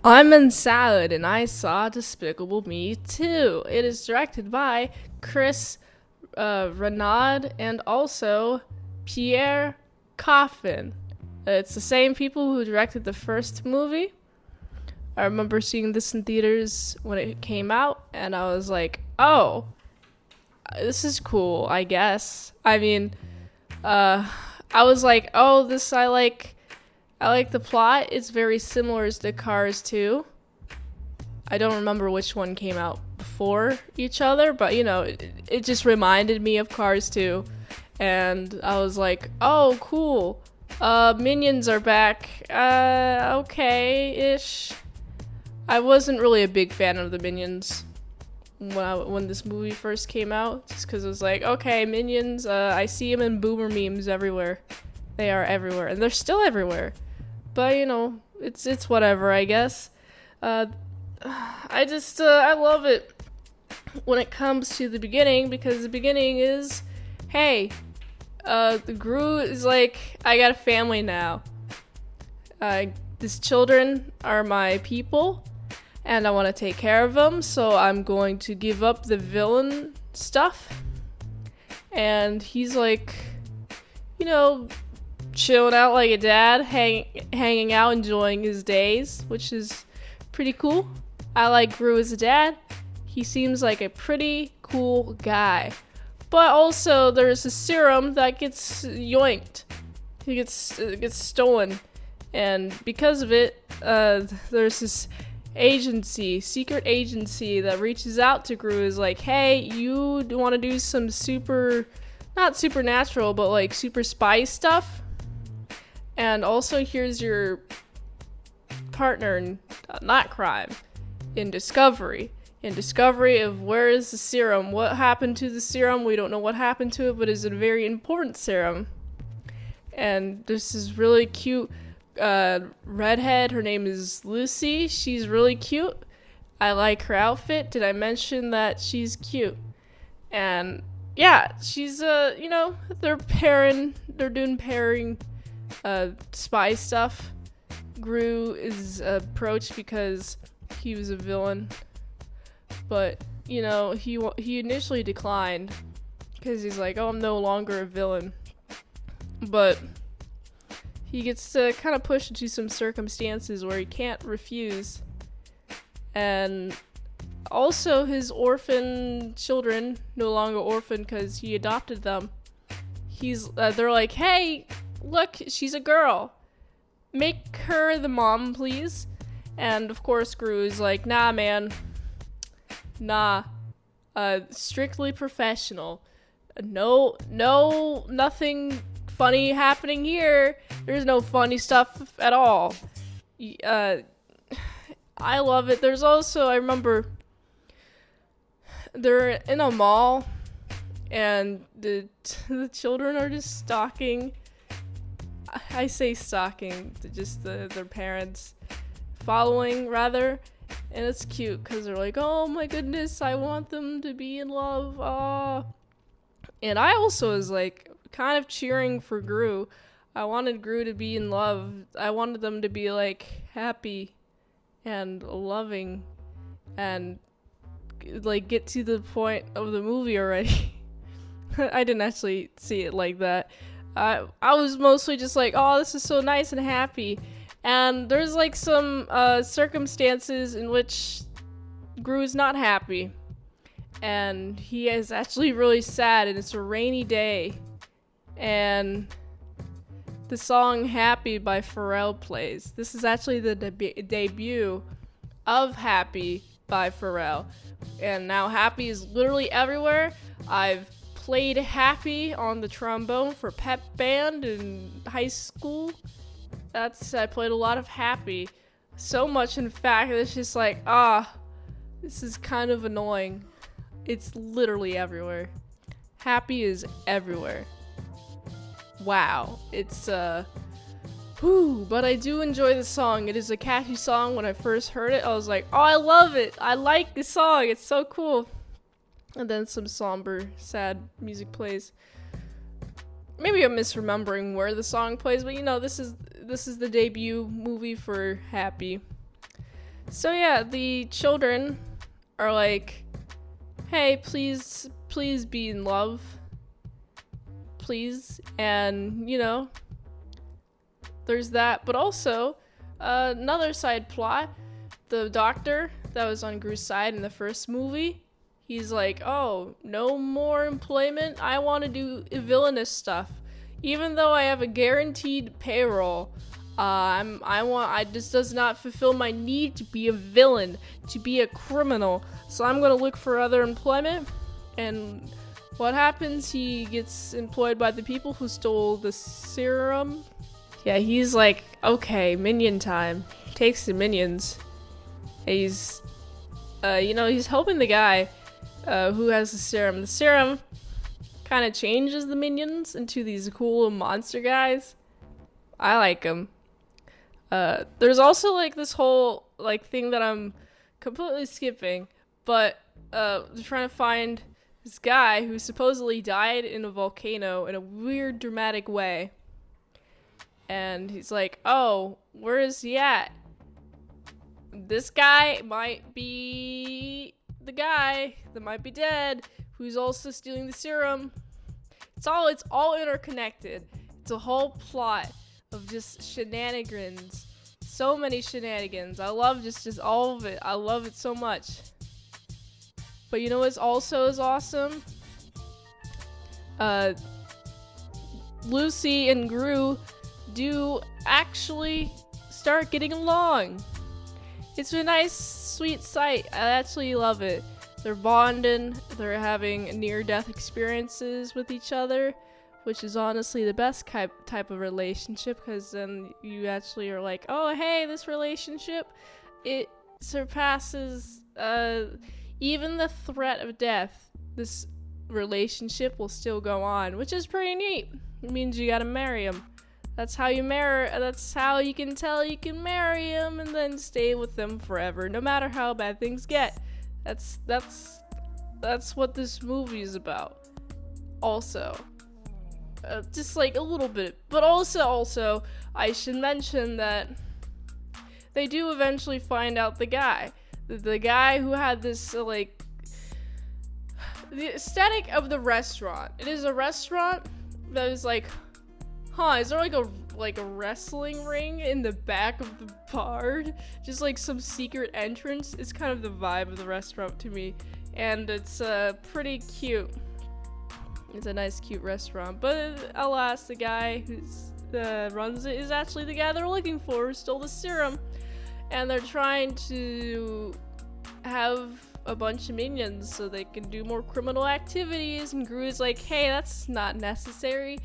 I'm in Salad, and I saw Despicable Me 2. It is directed by Chris Renaud and also Pierre Coffin. It's the same people who directed the first movie. I remember seeing this in theaters when it came out, and I was like, oh, this is cool, I guess. I was like, oh, I like the plot. It's very similar to Cars 2. I don't remember which one came out before each other, but it just reminded me of Cars 2. And I was like, oh, cool. Minions are back. Okay-ish. I wasn't really a big fan of the Minions when this movie first came out, just because it was like, okay, Minions, I see them in boomer memes everywhere. They are everywhere, and they're still everywhere. But, it's whatever, I guess. I love it when it comes to the beginning, because the beginning is, hey, the Gru is like, I got a family now. These children are my people, and I want to take care of them, so I'm going to give up the villain stuff. And he's like, chilling out like a dad, hanging out, enjoying his days, which is pretty cool. I like Gru as a dad. He seems like a pretty cool guy. But also, there's a serum that gets yoinked. It gets stolen. And because of it, there's this secret agency that reaches out to Gru, is like, hey, you want to do some not supernatural, but like super spy stuff? And also, here's your partner in not crime, in discovery. In discovery of where is the serum, what happened to the serum. We don't know what happened to it, but it's a very important serum. And this is really cute redhead. Her name is Lucy. She's really cute. I like her outfit. Did I mention that she's cute? And yeah, she's they're doing pairing spy stuff. Gru is approached because he was a villain, but he initially declined because he's like, oh, I'm no longer a villain. But he gets kind of pushed into some circumstances where he can't refuse. And also, his orphan children, no longer orphan because he adopted them. They're like, hey, look, she's a girl. Make her the mom, please. And of course, Gru is like, nah, man. Nah. Strictly professional. No, nothing funny happening here. There's no funny stuff at all. I love it. There's also, I remember, they're in a mall, and the children are just stalking. I say stalking, just their parents, following rather, and it's cute because they're like, oh my goodness, I want them to be in love. And I also was like kind of cheering for Gru. I wanted Gru to be in love. I wanted them to be like happy and loving and like get to the point of the movie already. I didn't actually see it like that. I was mostly just like, oh, this is so nice and happy. And there's like some circumstances in which Gru is not happy. And he is actually really sad, and it's a rainy day. And the song Happy by Pharrell plays. This is actually the debut of Happy by Pharrell. And now Happy is literally everywhere. I've played Happy on the trombone for pep band in high school. I played a lot of Happy. So much, in fact, it's just like, this is kind of annoying. It's literally everywhere. Happy is everywhere. Wow. It's, but I do enjoy the song. It is a catchy song. When I first heard it, I was like, oh, I love it. I like this song. It's so cool. And then some somber, sad music plays. Maybe I'm misremembering where the song plays, but this is the debut movie for Happy. So yeah, the children are like, hey, please be in love, please. And there's that. But also another side plot, the doctor that was on Gru's side in the first movie, he's like, oh, no more employment, I want to do villainous stuff. Even though I have a guaranteed payroll, this does not fulfill my need to be a villain, to be a criminal. So I'm gonna look for other employment. And what happens? He gets employed by the people who stole the serum. Yeah, he's like, okay, minion time. Takes the minions. He's, he's helping the guy who has the serum. The serum kind of changes the minions into these cool monster guys. I like them. There's also like this whole like thing that I'm completely skipping, but they're trying to find this guy who supposedly died in a volcano in a weird dramatic way. And he's like, oh, where is he at? This guy might be the guy that might be dead, who's also stealing the serum. It's all interconnected. It's a whole plot of just shenanigans. So many shenanigans. I love just all of it. I love it so much. But you know what's also is awesome? Lucy and Gru do actually start getting along. It's a nice, sweet sight. I actually love it. They're bonding. They're having near-death experiences with each other, which is honestly the best type of relationship, because then you actually are like, oh, hey, this relationship, it surpasses even the threat of death. This relationship will still go on, which is pretty neat. It means you gotta marry him. That's how you can tell you can marry him and then stay with them forever, no matter how bad things get. That's what this movie is about. Also, just like a little bit, but also I should mention that they do eventually find out the guy who had this the aesthetic of the restaurant. It is a restaurant that is like, is there like a wrestling ring in the back of the bar? Just like some secret entrance. It's kind of the vibe of the restaurant to me, and it's pretty cute. It's a nice, cute restaurant. But alas, the guy who runs it is actually the guy they're looking for, who stole the serum. And they're trying to have a bunch of minions so they can do more criminal activities. And Gru's like, hey, that's not necessary.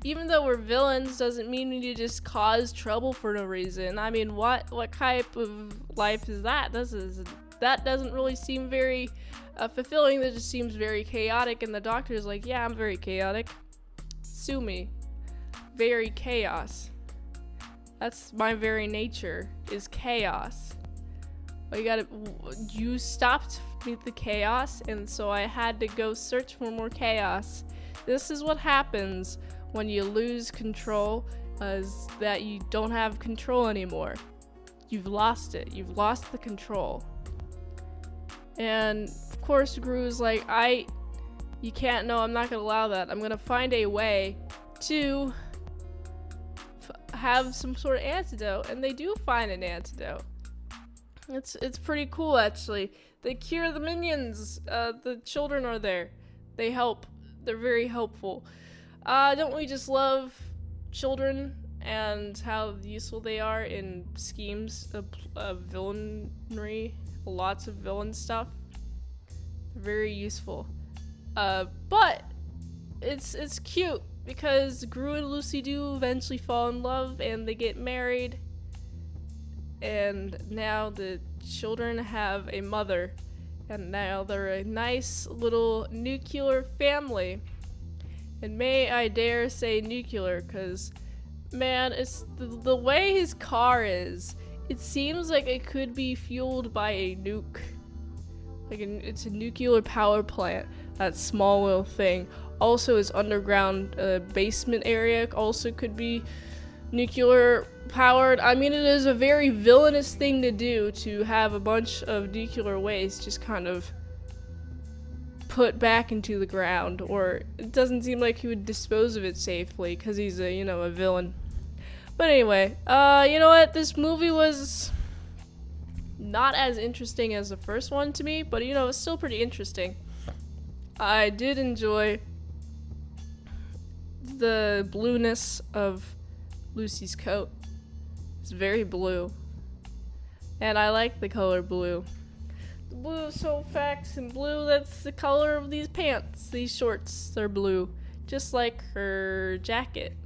Even though we're villains, doesn't mean we need to just cause trouble for no reason. I mean, what type of life is that? That doesn't really seem very fulfilling. That just seems very chaotic. And the doctor's like, yeah, I'm very chaotic. Sue me. Very chaos. That's my very nature, is chaos. You stopped with the chaos, and so I had to go search for more chaos. This is what happens when you lose control, is that you don't have control anymore. You've lost it. You've lost the control. And of course, Gru's like, you can't, no, I'm not gonna allow that. I'm gonna find a way to have some sort of antidote. And they do find an antidote. It's pretty cool, actually. They cure the minions. The children are there. They help. They're very helpful. Don't we just love children and how useful they are in schemes of villainy? Lots of villain stuff. They're very useful. But it's cute because Gru and Lucy do eventually fall in love and they get married. And now the children have a mother. And now they're a nice little nuclear family. And may I dare say nuclear, because, man, it's the way his car is. It seems like it could be fueled by a nuke. It's a nuclear power plant. That small little thing. Also, his underground basement area also could be nuclear powered. I mean, it is a very villainous thing to do, to have a bunch of nuclear waste just kind of put back into the ground, or it doesn't seem like he would dispose of it safely because he's a, a villain. But anyway, you know what? This movie was not as interesting as the first one to me, but it's still pretty interesting. I did enjoy the blueness of Lucy's coat. It's very blue. And I like the color blue. The blue of so facts and blue, that's the color of these pants. These shorts, they're blue. Just like her jacket,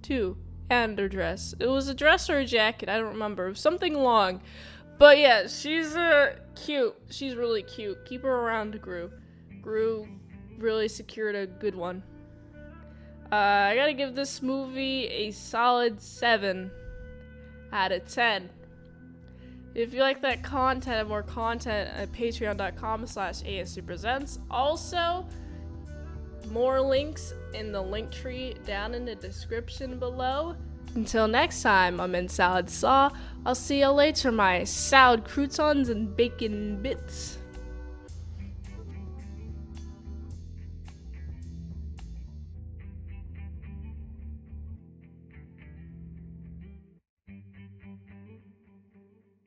too. And her dress. It was a dress or a jacket, I don't remember. It was something long. But yeah, she's cute. She's really cute. Keep her around, Gru. Gru really secured a good one. I gotta give this movie a solid 7 out of 10. If you like that content and more content at patreon.com/ASEPresents. Also, more links in the link tree down in the description below. Until next time, I'm in Salad Saw. I'll see you later, my salad croutons and bacon bits.